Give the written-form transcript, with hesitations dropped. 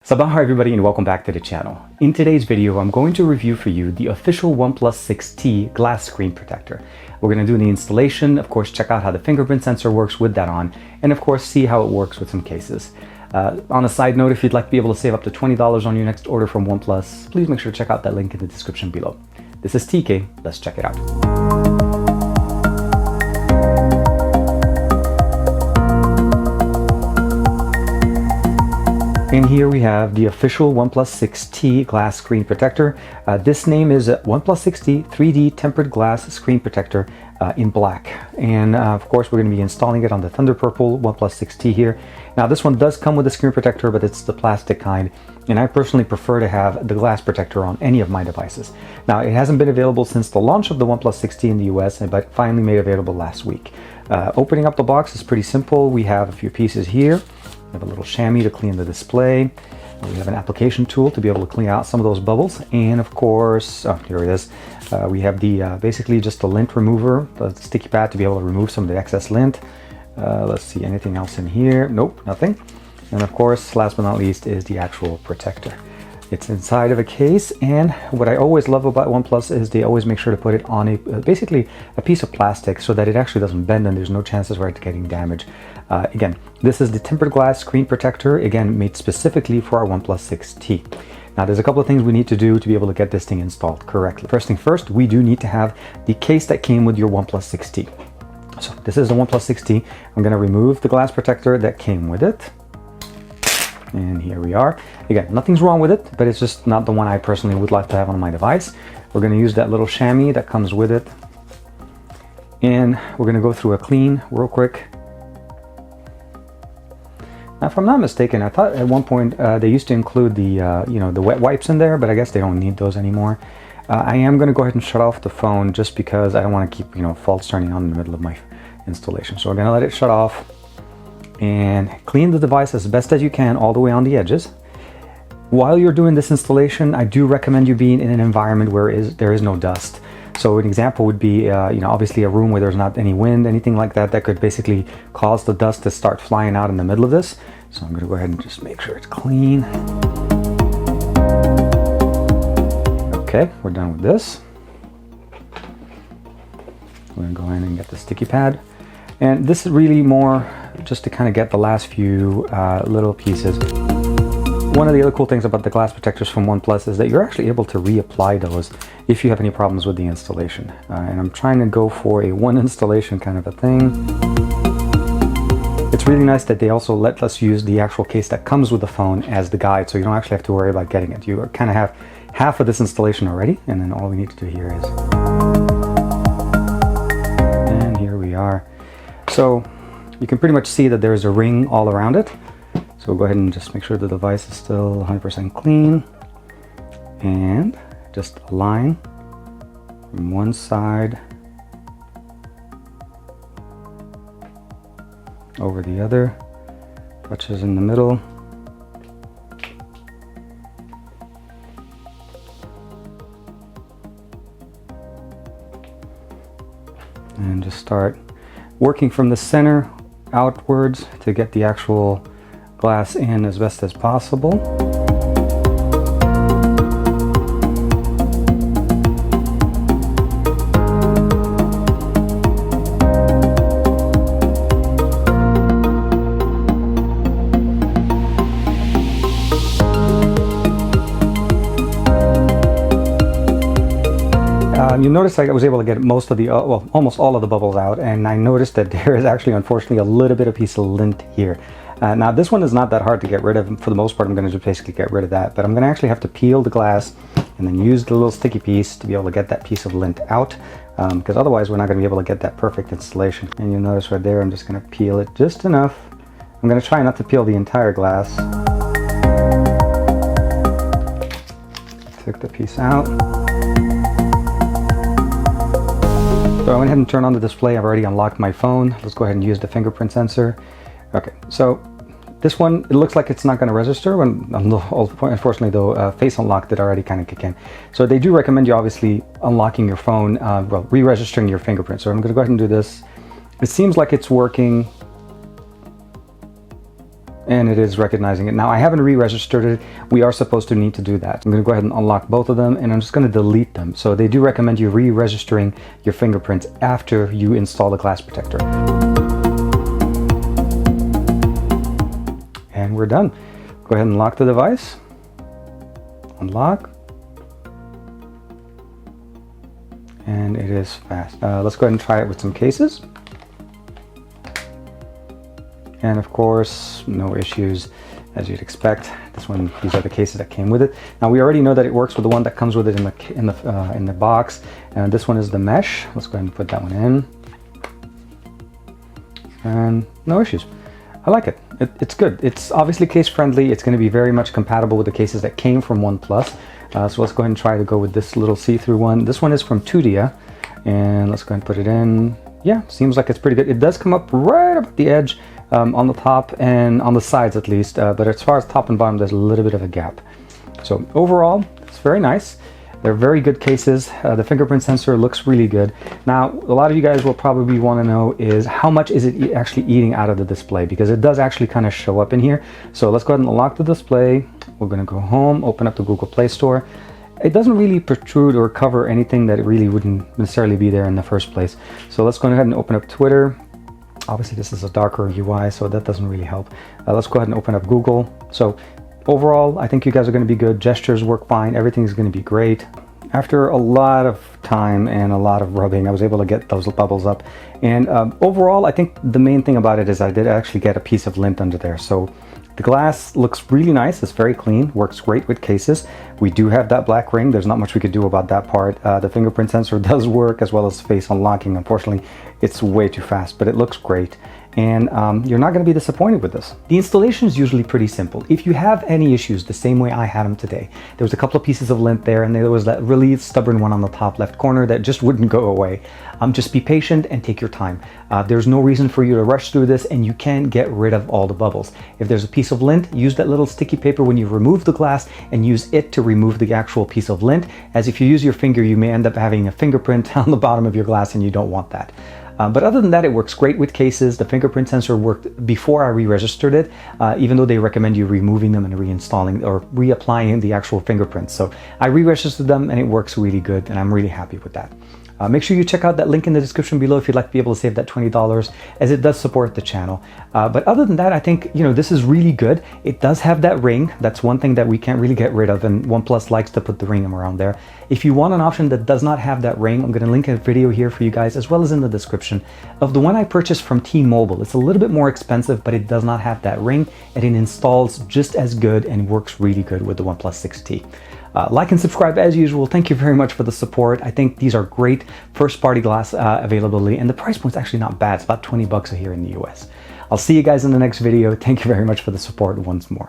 Sabah everybody and welcome back to the channel. In today's video, I'm going to review for you the official OnePlus 6T glass screen protector. We're going to do the installation, of course check out how the fingerprint sensor works with that on, and of course see how it works with some cases. On a side note, if you'd like to be able to save up to $20 on your next order from OnePlus, please make sure to check out that link in the description below. This is TK, let's check it out. And here we have the official OnePlus 6T glass screen protector. This name is OnePlus 6T 3D tempered glass screen protector in black. And of course, we're going to be installing it on the Thunder Purple OnePlus 6T here. Now this one does come with a screen protector, but it's the plastic kind. And I personally prefer to have the glass protector on any of my devices. Now it hasn't been available since the launch of the OnePlus 6T in the US, but finally made available last week. Opening up the box is pretty simple. We have a few pieces here. We have a little chamois to clean the display. We have an application tool to be able to clean out some of those bubbles. And of course, oh, here it is. We have the basically just the lint remover, the sticky pad to be able to remove some of the excess lint. Let's see, anything else in here? Nope, nothing. And of course, last but not least is the actual protector. It's inside of a case, and what I always love about OnePlus is they always make sure to put it on a basically a piece of plastic so that it actually doesn't bend and there's no chances for it getting damaged. Again, this is the tempered glass screen protector, again made specifically for our OnePlus 6T. Now there's a couple of things we need to do to be able to get this thing installed correctly. First thing first, we do need to have the case that came with your OnePlus 6T. So this is the OnePlus 6T. I'm going to remove the glass protector that came with it. And here we are. Again, nothing's wrong with it, but it's just not the one I personally would like to have on my device. We're going to use that little chamois that comes with it. And we're going to go through a clean real quick. Now, if I'm not mistaken, I thought at one point they used to include the the wet wipes in there, but I guess they don't need those anymore. I am going to go ahead and shut off the phone just because I don't want to keep faults turning on in the middle of my installation. So we're going to let it shut off and clean the device as best as you can all the way on the edges. While you're doing this installation, I do recommend you being in an environment where there is no dust. So an example would be, obviously a room where there's not any wind, anything like that, that could basically cause the dust to start flying out in the middle of this. So I'm going to go ahead and just make sure it's clean. Okay, we're done with this. I'm going to go in and get the sticky pad. And this is really more just to kind of get the last few little pieces. One of the other cool things about the glass protectors from OnePlus is that you're actually able to reapply those if you have any problems with the installation. And I'm trying to go for a one installation kind of a thing. It's really nice that they also let us use the actual case that comes with the phone as the guide, so you don't actually have to worry about getting it. You kind of have half of this installation already, and then all we need to do here is... And here we are. So you can pretty much see that there's a ring all around it. So we'll go ahead and just make sure the device is still 100% clean. And just a line from one side over the other, touches in the middle. And just start working from the center outwards to get the actual glass in as best as possible. You notice I was able to get most of the, well, almost all of the bubbles out, and I noticed that there is actually, unfortunately, a little bit of piece of lint here. Now, this one is not that hard to get rid of. For the most part, I'm going to just basically get rid of that, but I'm going to actually have to peel the glass and then use the little sticky piece to be able to get that piece of lint out, because otherwise we're not going to be able to get that perfect installation. And you'll notice right there, I'm just going to peel it just enough. I'm going to try not to peel the entire glass. Took the piece out. So I went ahead and turned on the display. I've already unlocked my phone. Let's go ahead and use the fingerprint sensor. Okay, so this one, it looks like it's not going to register. When, unfortunately, though, face unlock did already kind of kick in. So they do recommend you obviously unlocking your phone, well, re-registering your fingerprint. So I'm going to go ahead and do this. It seems like it's working. and it is recognizing it. Now I haven't re-registered it. We are supposed to need to do that. I'm going to go ahead and unlock both of them, and I'm just going to delete them. So they do recommend you re-registering your fingerprints after you install the glass protector. And we're done. Go ahead and lock the device. Unlock. And it is fast. Let's go ahead and try it with some cases. And of course, no issues as you'd expect. These are the cases that came with it. Now we already know that it works with the one that comes with it in the box. And this one is the mesh. Let's go ahead and put that one in. And no issues. I like it. It's good. It's obviously case friendly. It's going to be very much compatible with the cases that came from OnePlus. So let's go ahead and try to go with this little see-through one. This one is from Tudia, and let's go ahead and put it in. Yeah, seems like it's pretty good. It does come up right up at the edge on the top and on the sides at least, but as far as top and bottom, there's a little bit of a gap. So overall, it's very nice. They're very good cases. The fingerprint sensor looks really good. Now, a lot of you guys will probably want to know is how much is it actually eating out of the display, because it does actually kind of show up in here. So let's go ahead and unlock the display. We're going to go home, open up the Google Play Store. It doesn't really protrude or cover anything that really wouldn't necessarily be there in the first place. So let's go ahead and open up Twitter. Obviously, this is a darker UI, so that doesn't really help. Let's go ahead and open up Google. So overall, I think you guys are going to be good. Gestures work fine. Everything's going to be great. After a lot of time and a lot of rubbing, I was able to get those bubbles up. And overall, I think the main thing about it is I did actually get a piece of lint under there. So the glass looks really nice. It's very clean. Works great with cases. We do have that black ring. There's not much we could do about that part. The fingerprint sensor does work, as well as face unlocking. Unfortunately, it's way too fast, but it looks great. And you're not going to be disappointed with this. The installation is usually pretty simple. If you have any issues the same way I had them today, there was a couple of pieces of lint there, and there was that really stubborn one on the top left corner that just wouldn't go away. Just be patient and take your time. There's no reason for you to rush through this, and you can get rid of all the bubbles. If there's a piece of lint, use that little sticky paper when you remove the glass and use it to remove the actual piece of lint, as if you use your finger, you may end up having a fingerprint on the bottom of your glass, and you don't want that. But other than that, it works great with cases. The fingerprint sensor worked before I re-registered it, even though they recommend you removing them and reinstalling or reapplying the actual fingerprints. So I re-registered them, and it works really good, and I'm really happy with that. Make sure you check out that link in the description below if you'd like to be able to save that $20, as it does support the channel. But other than that, I think, this is really good. It does have that ring. That's one thing that we can't really get rid of, and OnePlus likes to put the ring around there. If you want an option that does not have that ring, I'm going to link a video here for you guys, as well as in the description, of the one I purchased from T-Mobile. It's a little bit more expensive, but it does not have that ring, and it installs just as good and works really good with the OnePlus 6T. Like and subscribe as usual. Thank you very much for the support. I think these are great first-party glass availability, and the price point's actually not bad. It's about $20 here in the US. I'll see you guys in the next video. Thank you very much for the support once more.